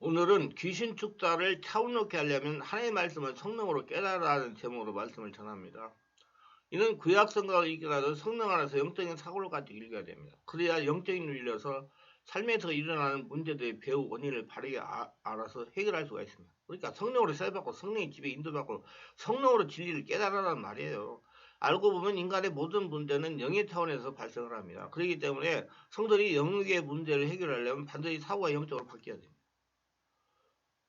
오늘은 귀신 축사를 차원 높게 하려면 하나님의 말씀을 성령으로 깨달으라는 제목으로 말씀을 전합니다. 이는 구약 성경을 읽더라도 성령 안에서 영적인 사고를 가지고 읽어야 됩니다. 그래야 영적인 윤리여서 삶에서 일어나는 문제들의 배후 원인을 바르게 알아서 해결할 수가 있습니다. 그러니까 성령으로 세받고 성령의 집에 인도받고 성령으로 진리를 깨달으라는 말이에요. 알고 보면 인간의 모든 문제는 영의 차원에서 발생을 합니다. 그렇기 때문에 성들이 영역의 문제를 해결하려면 반드시 사고가 영적으로 바뀌어야 됩니다.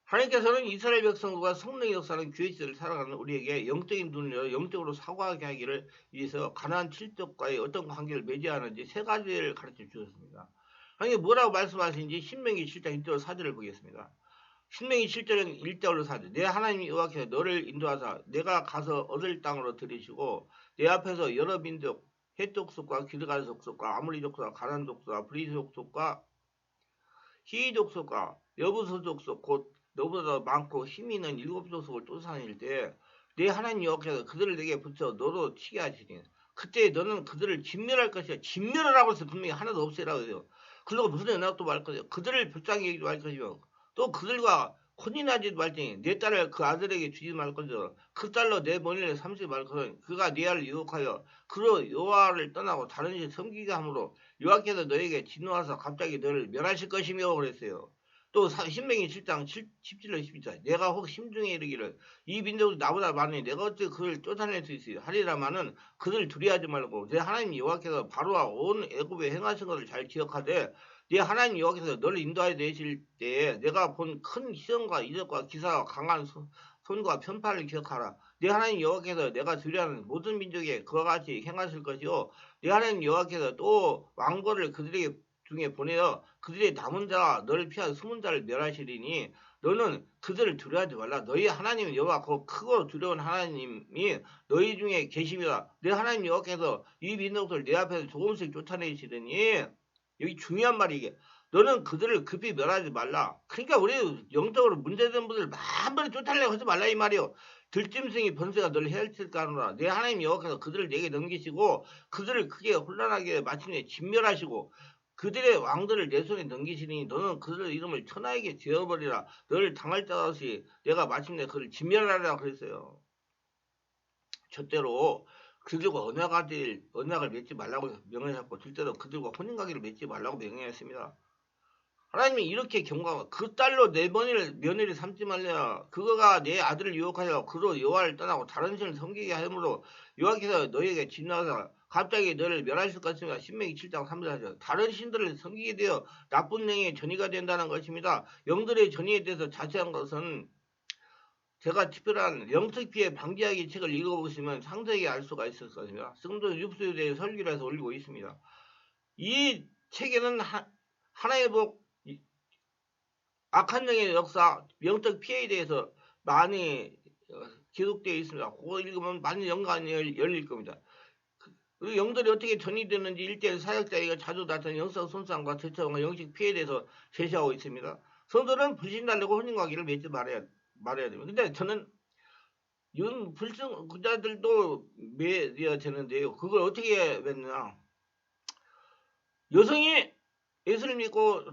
하나님께서는 이스라엘 백성과 성령의 역사는 교회 시대를 살아가는 우리에게 영적인 눈으로 영적으로 사고하게 하기를 위해서 가나안 칠족과의 어떤 관계를 맺어야 하는지 세 가지를 가르쳐 주셨습니다. 하나님이 뭐라고 말씀하시는지 신명기 7장 1절 4절을 보겠습니다. 신명기 7절은 1절로 4절. 내 하나님 여호와께서 너를 인도하사 내가 가서 얻을 땅으로 들이시고 내 앞에서 여러 민족 헷 족속과 기르갈 족속과 아모리 족속과 가나안 족속과 브리스 족속과 히위 족속과 여부수 족속 곧 너보다 많고 힘이 있는 7족속을 쫓아낼 때 내 하나님 여호와께서 그들을 내게 붙여 너로 치게 하시니 그때 너는 그들을 진멸할 것이야. 진멸을 하고 있어. 분명히 하나도 없애라고 해요. 그리고 무슨 연락도 말 것이요. 그들을 불쌍히 여기지 말 것이며 또 그들과 혼인하지도 말지니 내 딸을 그 아들에게 주지 말 것이요. 그 딸로 내 머리를 삼지 말 것은 그가 네 아를 유혹하여 그로 여호와를 떠나고 다른 신 섬기게 하므로 여호와께서 너에게 진노하사 갑자기 너를 멸하실 것이며 그랬어요. 또 신명기 7장 17절 12절 내가 혹 심중에 이르기를 이 민족이 나보다 많으니 내가 어찌 그를 쫓아낼 수 있으리 하리라마는 그들 두려워하지 말고 내 하나님 여호와께서 바로와 온 애굽에 행하신 것을 잘 기억하되 네 하나님 여호와께서 너를 인도하여 내실 때에 내가 본 큰 희생과 이적과 기사와 강한 손과 편파를 기억하라. 네 하나님 여호와께서 내가 두려워하는 모든 민족에 그와 같이 행하실 것이요 네 하나님 여호와께서 또 왕벌을 그들에게 중에 보내어 그들의 남은 자와 너를 피한 숨은 자를 멸하시리니 너는 그들을 두려워하지 말라. 너희 하나님 여호와 그 크고 두려운 하나님이 너희 중에 계심이라. 내 하나님 여호와께서 이 민족들 내 앞에서 조금씩 쫓아내시더니 여기 중요한 말이 이게 너는 그들을 급히 멸하지 말라. 그러니까 우리 영적으로 문제된 분들 한 번에 쫓아내려고 하지 말라 이 말이요. 들짐승이 번새가 너를 헤엄칠까 하노라. 내 하나님 여호와께서 그들을 내게 넘기시고 그들을 크게 혼란하게 마침내 진멸하시고 그들의 왕들을 내 손에 넘기시니 너는 그들의 이름을 천하에게 지어버리라. 너를 당할 자 없이 내가 마침내 그를 진멸하리라 그랬어요. 첫째로 그들과 언약을 맺지 말라고 명령했고 둘째로 그들과 혼인관계를 맺지 말라고 명령했습니다. 하나님이 이렇게 경고하고 그 딸로 내 며느리 삼지 말라. 그거가 내 아들을 유혹하여 그로 여호와를 떠나고 다른 신을 섬기게 하므로 여호와께서 너에게 진노하사 갑자기 너를 멸하실 것입니다. 신명기 7장 3절 다른 신들을 섬기게 되어 나쁜 영의 전이가 된다는 것입니다. 영들의 전이에 대해서 자세한 것은 제가 특별한 영적 피해 방지하기 책을 읽어보시면 상세하게 알 수가 있을 것입니다. 성도 육수에 대해 설교를 해서 올리고 있습니다. 이 책에는 하나의 복 악한 영의 역사, 영적 피해에 대해서 많이 기록되어 있습니다. 그거 읽으면 많은 영감이 열릴 겁니다. 그리고 영들이 어떻게 전이되는지 1대1 사역자에게 자주 나타나는 영성 손상과 대처와 영적 피해에 대해서 제시하고 있습니다. 성도는 불신달라고 혼인관계를 맺지 말아야 됩니다. 근데 저는 이런 불신자들도 맺어야 되는데요. 그걸 어떻게 맺느냐. 여성이 예수를 믿고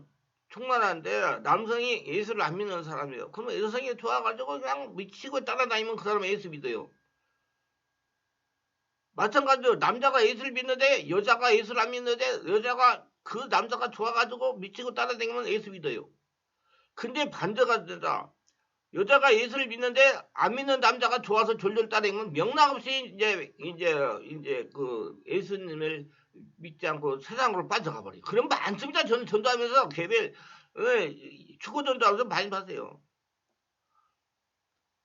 충만한데 남성이 예수를 안 믿는 사람이에요. 그러면 여성이 좋아가지고 그냥 미치고 따라다니면 그 사람은 예수 믿어요. 마찬가지로 남자가 예수를 믿는데 여자가 예수를 안 믿는데 여자가 그 남자가 좋아가지고 미치고 따라다니면 예수 믿어요. 근데 반대가 된다. 여자가 예수를 믿는데 안 믿는 남자가 좋아서 졸졸 따라다니면 명랑없이 이제 그 예수님을 믿지 않고 세상으로 빠져가 버려. 그런 많습니다. 저는 전도하면서 개별 축구 전도하면서 많이 봤어요.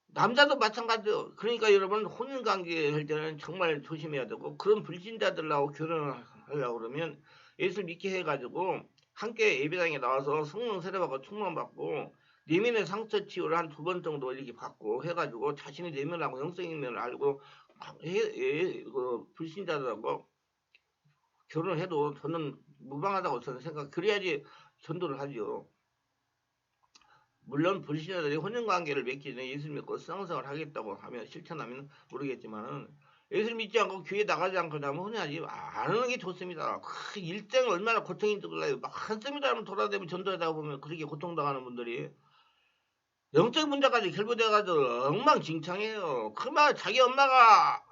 남자도 마찬가지요. 그러니까 여러분 혼인관계 할 때는 정말 조심해야 되고 그런 불신자들하고 결혼을 하려고 그러면 예수를 믿게 해가지고 함께 예배당에 나와서 성령 세례받고 충만받고 내면의 상처 치유를 한 2번 정도 이렇게 받고 해가지고 자신의 내면하고 영적인 면을 알고 그 불신자들하고 결혼을 해도 저는 무방하다고 저는 생각. 그래야지 전도를 하죠. 물론 불신자들이 혼인관계를 맺기 전에 예수 믿고 성성을 하겠다고 하면 실천하면 모르겠지만은 예수를 믿지 않고 교회 나가지 않고 나면 혼인하지 않는 게 좋습니다. 그 일생을 얼마나 고통인지 몰라요. 많습니다. 돌아다니면 전도하다가 보면 그렇게 고통당하는 분들이 영적 문제까지 결부돼가지고 엉망진창이에요. 그만 자기 엄마가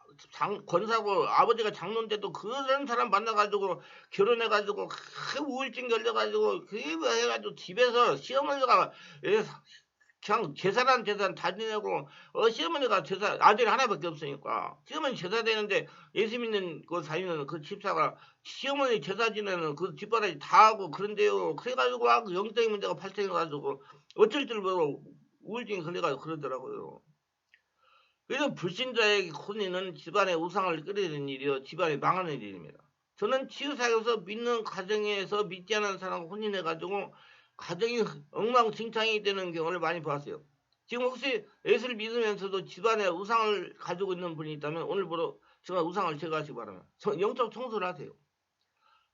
권사고 아버지가 장로인데도 그런 사람 만나가지고 결혼해가지고 우울증 걸려가지고 그게 뭐 해가지고 집에서 시어머니가 그냥 재산 다 지내고 시어머니가 제사 아들이 하나밖에 없으니까 시어머니 제사 되는데 예수 믿는 그 사위는 그 집사가 시어머니 제사 지내는 그 뒷바라지 다 하고 그런데요. 그래가지고 그 영적인 문제가 발생해가지고 어쩔 줄 모르고 우울증이 걸려가지고 그러더라고요. 그래서 불신자의 혼인은 집안의 우상을 끓이는 일이요 집안이 망하는 일입니다. 저는 치유사역에서 믿는 가정에서 믿지 않은 사람과 혼인해가지고 가정이 엉망진창이 되는 경우를 많이 봤어요. 지금 혹시 예수를 믿으면서도 집안에 우상을 가지고 있는 분이 있다면 오늘부로 제가 우상을 제거하시기 바랍니다. 영적 청소를 하세요.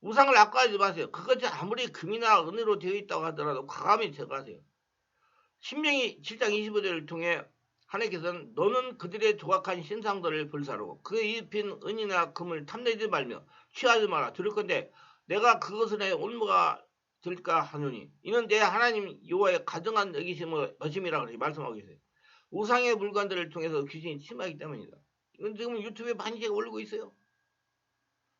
우상을 아까워하지 마세요. 그것이 아무리 금이나 은으로 되어 있다고 하더라도 과감히 제거하세요. 신명기 7장 25절을 통해 하나님께서는 너는 그들의 조각한 신상들을 불사르고 그에 입힌 은이나 금을 탐내지 말며 취하지 마라. 들을 건데 내가 그것을 내 올무가 될까 하노니 이는 내 하나님 여호와의 가정한 여기심이라 그렇게 말씀하고 계세요. 우상의 물건들을 통해서 귀신이 침하기 때문이다. 이건 지금 유튜브에 많이 제가 올리고 있어요.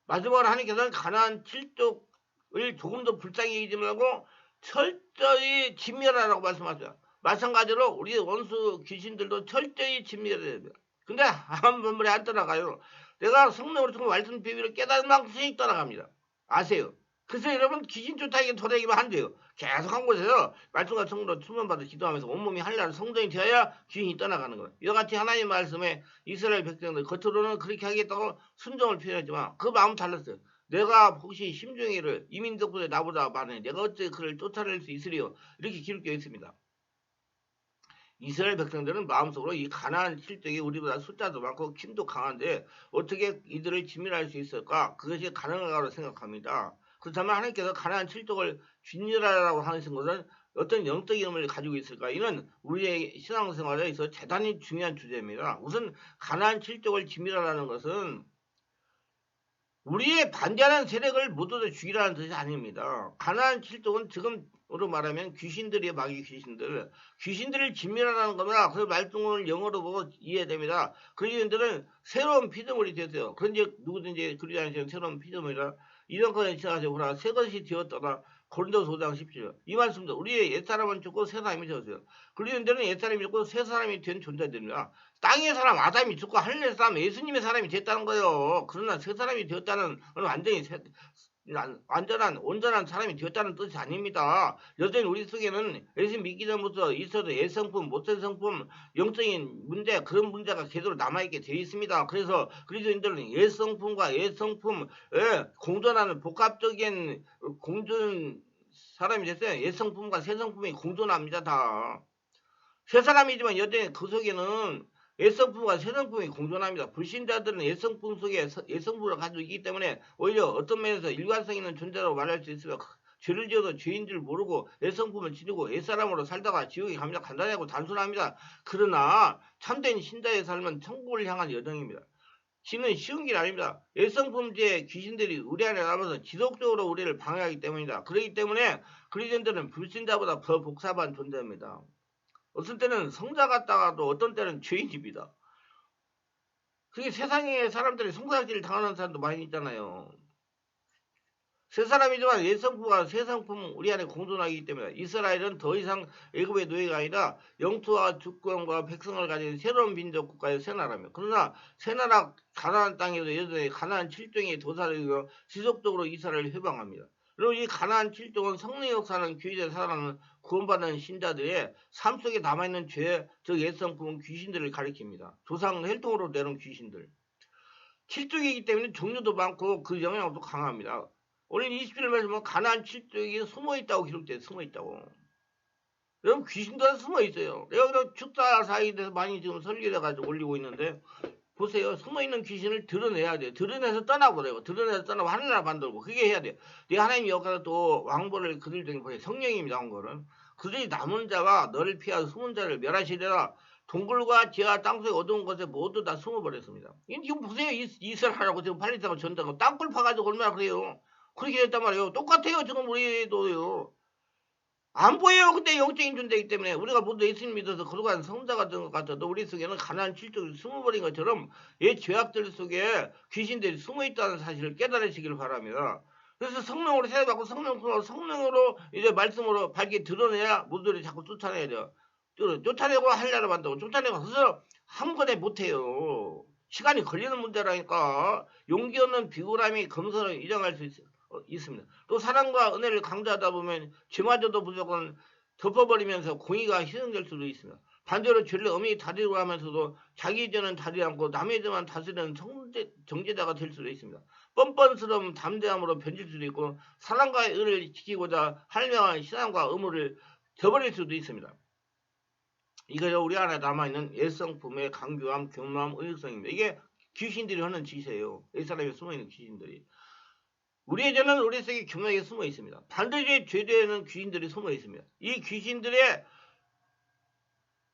마지막으로 하나님께서는 가나안 7족을 조금 더 불쌍히 여기지 말고 철저히 진멸하라고 말씀하세요. 마찬가지로 우리 원수 귀신들도 철저히 진멸해야 됩니다. 근데 한 번물에 안 떠나가요. 내가 성령으로 통해 말씀 비밀을 깨달은 만큼씩 떠나갑니다. 아세요? 그래서 여러분 귀신 쫓아내기 도래기만 안 돼요. 계속 한 곳에서 말씀과 성령으로 충만받아 기도하면서 온몸이 한나라 성전이 되어야 귀신이 떠나가는 거예요. 이와 같이 하나님 말씀에 이스라엘 백성들 겉으로는 그렇게 하겠다고 순종을 표현하지만 그 마음 달랐어요. 내가 혹시 심중이를 이민족보다 나보다 많으니 내가 어찌 그를 쫓아낼 수 있으리요. 이렇게 기록되어 있습니다. 이스라엘 백성들은 마음속으로 이 가나안 실족이 우리보다 숫자도 많고 힘도 강한데 어떻게 이들을 진멸할 수 있을까? 그것이 가능하다고 생각합니다. 그렇다면 하나님께서 가나안 실족을 진멸하라고 하시는 것은 어떤 영적인 의미를 가지고 있을까? 이는 우리의 신앙생활에 있어서 대단히 중요한 주제입니다. 우선 가나안 실족을 진멸하라는 것은 우리의 반대하는 세력을 모두 다 죽이라는 뜻이 아닙니다. 가나안 칠족은 지금으로 말하면 귀신들이에요. 마귀 귀신들을 진멸하라는 겁니다. 그 말씀을 영어로 보고 이해됩니다. 그리스도인들은 새로운 피조물이 되세요. 그런지 누구든지 그리스도인은 새로운 피조물이라 이런 것에 생각하세요. 보라 새 것이 되었더라. 고린도서 5장 10절. 이 말씀도 우리의 옛사람은 죽고 새 사람이 되었어요. 그리스도인들은 옛사람이 죽고 새 사람이 된 존재들입니다. 땅의 사람 아담이 죽고 하늘의 사람 예수님의 사람이 됐다는 거예요. 그러나 새 사람이 되었다는 완전히 완전한 온전한 사람이 되었다는 뜻이 아닙니다. 여전히 우리 속에는 예수 믿기 전부터 있어도 옛성품, 못된 성품, 영적인 문제 그런 문제가 계속 남아있게 되어 있습니다. 그래서 그리스도인들은 옛성품과 옛성품 공존하는 복합적인 공존 사람이 됐어요. 옛성품과 새성품이 공존합니다. 다. 새 사람이지만 여전히 그 속에는 옛성품과 새성품이 공존합니다. 불신자들은 옛성품 속에 옛성품을 가지고 있기 때문에 오히려 어떤 면에서 일관성 있는 존재라고 말할 수 있으며 죄를 지어도 죄인 줄 모르고 옛성품을 지니고 옛사람으로 살다가 지옥에 갑니다. 간단하고 단순합니다. 그러나 참된 신자의 삶은 천국을 향한 여정입니다. 지는 쉬운 길 아닙니다. 옛성품죄의 귀신들이 우리 안에 남아서 지속적으로 우리를 방해하기 때문이다. 그렇기 때문에 그리스도인들은 불신자보다 더 복잡한 존재입니다. 어떤 때는 성자 같다가도 어떤 때는 죄인입니다. 그게 세상에 사람들이 송사질 당하는 사람도 많이 있잖아요. 새 사람이지만 옛 성품과 새 성품 우리 안에 공존하기 때문에 이스라엘은 더 이상 애굽의 노예가 아니라 영토와 주권과 백성을 가진 새로운 민족 국가의 새 나라며 그러나 새 나라 가나안 땅에도 여전히 가나안 7종의 도사들이고 지속적으로 이스라엘을 회방합니다. 그리고 이 가나안 7종은 성령 역사는 교회에 살아가는 구원받는 신자들의 삶 속에 남아있는 죄, 즉 옛성품은 귀신들을 가리킵니다. 조상 혈통으로 내려온 귀신들. 7종이기 때문에 종류도 많고 그 영향도 강합니다. 오늘 20절 말씀은 가나안 7족이 숨어있다고 기록돼요. 숨어있다고. 여러분 귀신도 숨어있어요. 내가 그냥 축사 사이에 대해서 많이 지금 설계를 해가지고 올리고 있는데 보세요. 숨어있는 귀신을 드러내야 돼요. 드러내서 떠나버려요. 드러내서 떠나고 하늘나라 만들고 그게 해야 돼요. 네 하나님이 여기서 또 왕벌을 그들 중에 보세요. 성령입니다. 나온 거는. 그들이 남은 자가 너를 피하여 숨은 자를 멸하시리라. 동굴과 지하 땅속에 어두운 곳에 모두 다 숨어버렸습니다. 지금 보세요. 이스라엘하고 지금 팔레스타인하고 전쟁하고 땅굴 파가지고 얼마나 그래요. 그렇게 됐단 말이에요. 똑같아요. 지금 우리도요. 안 보여요. 그때 영적인 존재이기 때문에 우리가 모두 예수님 믿어서 거룩한 성자가 된 것 같아도 우리 속에는 가난한 질적이 숨어버린 것처럼 옛 죄악들 속에 귀신들이 숨어있다는 사실을 깨달으시길 바랍니다. 그래서 성령으로 세례받고 성령으로 이제 말씀으로 밝게 드러내야 모두들이 자꾸 쫓아내야 돼요. 쫓아내고 하려고 만다고 쫓아내고 그래서 한 번에 못해요. 시간이 걸리는 문제라니까. 용기 없는 비굴함이 검선을 이정할 수 있습니다. 또 사랑과 은혜를 강조하다 보면 죄마저도 무조건 덮어버리면서 공의가 희생될 수도 있습니다. 반대로 죄를 엄히 다리고 하면서도 자기 죄는 다루지 않고 남의 죄만 다스리는 정제자가 될 수도 있습니다. 뻔뻔스러운 담대함으로 변질 수도 있고 사랑과 의를 지키고자 할명한 신앙과 의무를 저버릴 수도 있습니다. 이거죠. 우리 안에 남아있는 옛성품의 강교함, 교만함, 의욕성입니다. 이게 귀신들이 하는 짓이에요. 옛사람에 숨어있는 귀신들이. 우리의 죄는 우리 속에 교묘하게 숨어 있습니다. 반드시 죄되는 귀신들이 숨어 있습니다. 이 귀신들의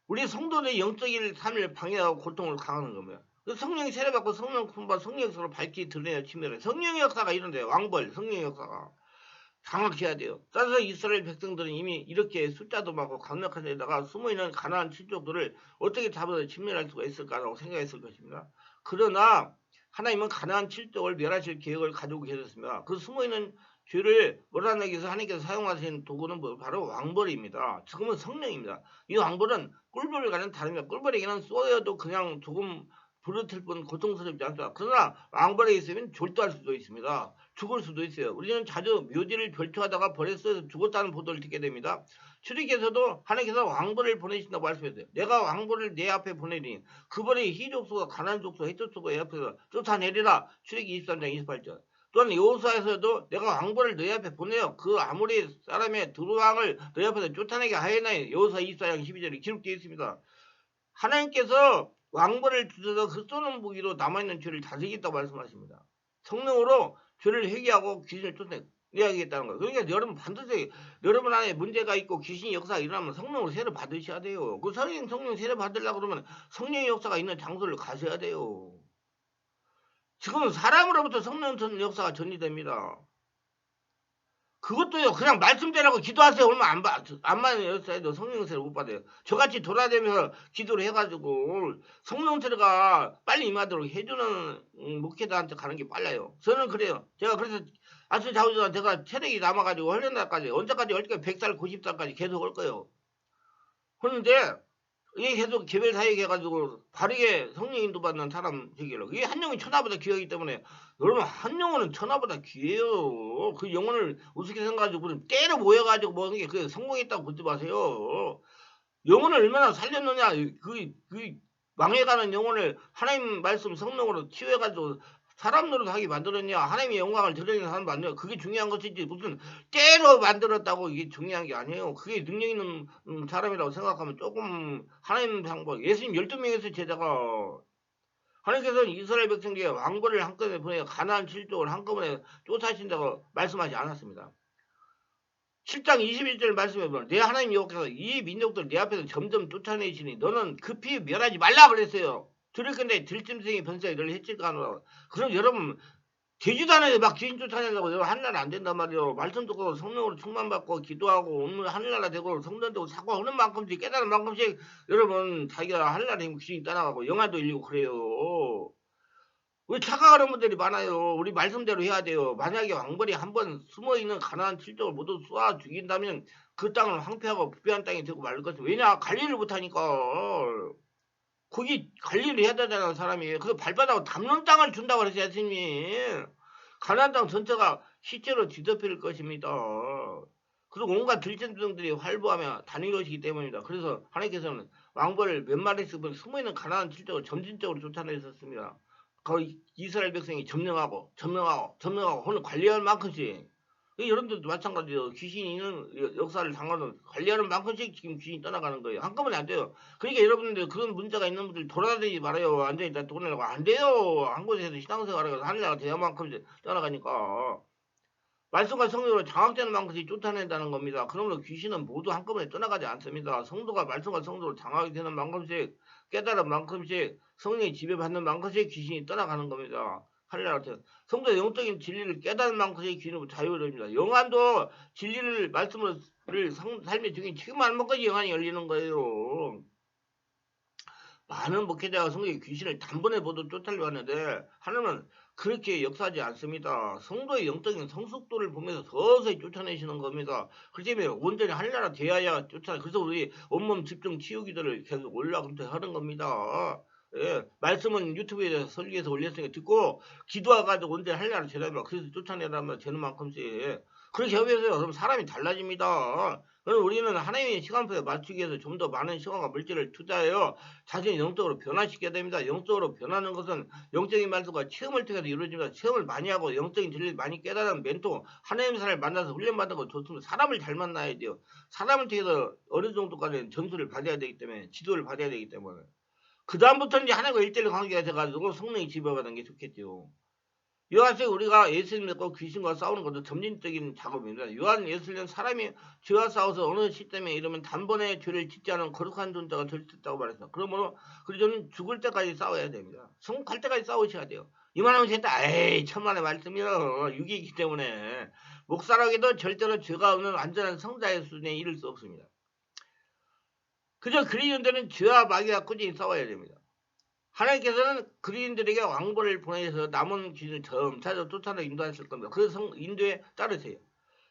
우리 성도들의 영적인 삶을 방해하고 고통을 강하는 겁니다. 성령이 세례받고 성령 품바 성령 역사로 밝히 드러내야 침멸해. 성령의 역사가 이런데요. 왕벌 성령의 역사가. 장악해야 돼요. 따라서 이스라엘 백성들은 이미 이렇게 숫자도 많고 강력한 데다가 숨어있는 가난한 칠족들을 어떻게 잡아서 진멸할 수가 있을까라고 생각했을 것입니다. 그러나 하나님은 가난한 칠족을 멸하실 계획을 가지고 계셨습니다. 그 숨어있는 죄를 몰아내기 위해서 하나님께서 사용하신 도구는 바로 왕벌입니다. 지금은 성령입니다. 이 왕벌은 꿀벌과는 다릅니다. 꿀벌에게는 쏘여도 그냥 조금 부르틀 뿐 고통스럽지 않다. 그러나 왕벌에 있으면 졸도할 수도 있습니다. 죽을 수도 있어요. 우리는 자주 묘지를 별투하다가 벌에서 죽었다는 보도를 듣게 됩니다. 출애굽에서도 하나님께서 왕벌을 보내신다고 말씀했어요. 내가 왕벌을 내 앞에 보내리니 그 벌이 희족수가 가난 족수 해족수가 내 앞에서 쫓아내리라. 출애굽 23장 28절. 또한 여호수아에서도 내가 왕벌을 너희 앞에 보내요. 그 아무리 사람의 두루왕을 너희 앞에서 쫓아내게 하였나니 여호수아 24장 12절에 기록되어 있습니다. 하나님께서 왕벌을 주셔서 그 쏘는 무기로 남아있는 죄를 다스리겠다고 말씀하십니다. 성령으로 죄를 회개하고 귀신을 쫓아내야겠다는 거예요. 그러니까 여러분 반드시 여러분 안에 문제가 있고 귀신의 역사가 일어나면 성령으로 세례 받으셔야 돼요. 그 성령 세례 받으려고 그러면 성령의 역사가 있는 장소를 가셔야 돼요. 지금은 사람으로부터 성령 역사가 전이됩니다. 그것도요, 그냥 말씀대로 기도하세요. 얼마 안 받았어요. 성령세를 못 받아요. 저같이 돌아다니면서 기도를 해가지고 성령세가 빨리 임하도록 해주는 목회자한테 가는 게 빨라요. 저는 그래요. 제가 그래서 아침 자우지만 제가 체력이 남아가지고 헐는 날까지, 언제까지 올까 100살, 90살까지 계속 올 거예요. 그런데 이게 계속 개별 사역 해가지고 바르게 성령 인도받는 사람 되기로. 이게 한 영이 천하보다 귀하기 때문에 여러분 한 영혼은 천하보다 귀해요. 그 영혼을 우습게 생각가지고 때려 모여가지고 뭐는 게 그 성공했다고 보지 마세요. 영혼을 얼마나 살렸느냐. 그 망해가는 영혼을 하나님 말씀 성령으로 치유해가지고 사람 노릇하게 만들었냐. 하나님의 영광을 드러내는 사람 만들어. 그게 중요한 것이지 무슨 때로 만들었다고 이게 중요한 게 아니에요. 그게 능력 있는 사람이라고 생각하면 조금 하나님 방법. 예수님 12명에서 제자가 하나님께서는 이스라엘 백성에게 왕벌을 한꺼번에 보내 가나안 7족을 한꺼번에 쫓아신다고 말씀하지 않았습니다. 7장 21절 말씀해 보면 내 하나님 여호와께서 이 민족들 내 앞에서 점점 쫓아내시니 너는 급히 멸하지 말라 그랬어요. 들을 건데 들짐승이 번성이 널 해칠까 하노라. 그럼 여러분 되지도 않아요. 막 귀신 쫓아내려고 여러분 하늘나라 안 된단 말이에요. 말씀 듣고 성령으로 충만받고 기도하고 오늘 하늘나라 되고 성전 되고 사고 하는 만큼씩 깨달은 만큼씩 여러분 자기가 하늘나라 되면 귀신이 떠나가고 영화도 일리고 그래요. 우리 착각하는 분들이 많아요. 우리 말씀대로 해야 돼요. 만약에 왕벌이 한번 숨어있는 가난한 칠족을 모두 쏘아 죽인다면 그 땅은 황폐하고 부패한 땅이 되고 말 것이. 왜냐? 관리를 못하니까. 거기 관리를 해야 되는 사람이에요. 그래서 발바닥으로 담는 땅을 준다고 그랬어요. 예수님이. 가난한 땅 전체가 시체로 뒤덮일 것입니다. 그리고 온갖 들짐승들이 활보하며 다니는 것이기 때문입니다. 그래서 하나님께서는 왕벌을 몇 마리씩 숨어있는 가난한 칠족을 점진적으로 쫓아내셨습니다. 그 이스라엘 백성이 점령하고 오늘 관리할 만큼씩 여러분들도 마찬가지예요. 귀신이 있는 역사를 당하는 관리하는 만큼씩 지금 귀신이 떠나가는 거예요. 한꺼번에 안 돼요. 그러니까 여러분들 그런 문제가 있는 분들 돌아다니지 말아요. 완전히 다 돌아내고 안 돼요. 한 곳에서 신앙생활을 해서 하늘나라 대야만큼씩 떠나가니까 말씀과 성령으로 장악되는 만큼씩 쫓아낸다는 겁니다. 그러므로 귀신은 모두 한꺼번에 떠나가지 않습니다. 성도가 말씀과 성도로 장악이 되는 만큼씩 깨달은 만큼씩 성령이 지배받는 만큼씩 귀신이 떠나가는 겁니다. 하려고 성도 영적인 진리를 깨닫는 만큼의 귀는 자유로입니다. 영안도 진리를 말씀을 삶의 중에 지금 안 먹어야지 영안이 열리는 거예요. 많은 목회자가 성도의 귀신을 단번에 보도 쫓으려고 하는데 하나님은 그렇게 역사하지 않습니다. 성도의 영적인 성숙도를 보면서 서서히 쫓아내시는 겁니다. 그렇기 때문에 온전히 하늘나라 되어야 그래서 우리 온몸 집중 치유기도를 계속 올라가면서 하는 겁니다. 예, 말씀은 유튜브에 설계해서 올렸으니까 듣고 기도해가지고 온전히 하늘나라 되라면 그래서 쫓아내라면 되는 만큼씩 그렇게 하면서 그럼 사람이 달라집니다. 그럼 우리는 하나님의 시간표에 맞추기 위해서 좀 더 많은 시간과 물질을 투자하여 자신을 영적으로 변화시켜야 됩니다. 영적으로 변하는 것은 영적인 말씀과 체험을 통해서 이루어집니다. 체험을 많이 하고 영적인 진리를 많이 깨달은 멘토, 하나님의 사람을 만나서 훈련받는 거 좋습니다. 사람을 잘 만나야 돼요. 사람을 통해서 어느 정도까지는 전수를 받아야 되기 때문에, 지도를 받아야 되기 때문에. 그 다음부터는 이제 하나님과 일대일 관계가 돼가지고 성령이 지배받는 게 좋겠죠. 요한식 우리가 예수님 믿고 귀신과 싸우는 것도 점진적인 작업입니다. 요한 예수님은 사람이 죄와 싸워서 어느 시점에 이르면 단번에 죄를 짓지 않은 거룩한 존재가 될 수 있다고 말했어요. 그러므로 저는 죽을 때까지 싸워야 됩니다. 성공할 때까지 싸우셔야 돼요. 이만하면 됐다. 에이 천만의 말씀이요. 육이기 때문에 목사라기도 절대로 죄가 없는 완전한 성자의 수준에 이를 수 없습니다. 그저 그리스도인들은 죄와 마귀와 꾸준히 싸워야 됩니다. 하나님께서는 그리스도인들에게 왕보를 보내서 남은 귀신을 점차적으로 쫓아내 인도하실 겁니다. 그 인도에 따르세요.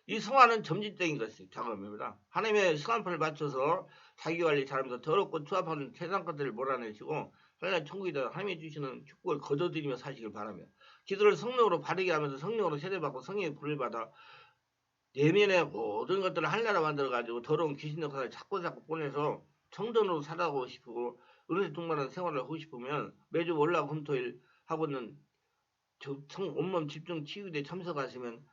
이 성화는 점진적인 것이 작업입니다. 하나님의 시간표를 맞춰서 자기관리 잘하면서 더럽고 추합하는 세상 것들을 몰아내시고 하나님 천국이다 하나님이 주시는 축복을 거둬들이며 사시길 바라며 기도를 성령으로 바르게 하면서 성령으로 세례받고 성령의 불을 받아 내면의 모든 것들을 하나로 만들어가지고 더러운 귀신 역사를 자꾸 보내서 청전으로 살아가고 싶고 은혜 충만한 생활을 하고 싶으면 매주 월화 금토일 하고 있는 온몸 집중 치유대 참석하시면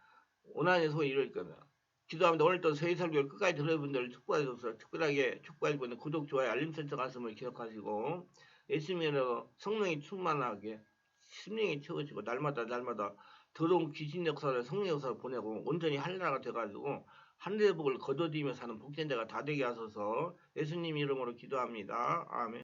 원하는 소원이 이룰 겁니다. 기도합니다. 오늘 또 세이 설교를 끝까지 들으신 분들 축복하셔서 특별하게 축복하시고 있는 구독, 좋아요, 알림 설정 하심을 기억하시고 예수님으로 성령이 충만하게 심령이 채워지고 날마다 더러운 귀신 역사를 성령 역사를 보내고 온전히 하늘나라가 돼가지고 하늘의 복을 거둬들이며 사는 복된 자가 다 되게 하소서 예수님 이름으로 기도합니다. 아멘.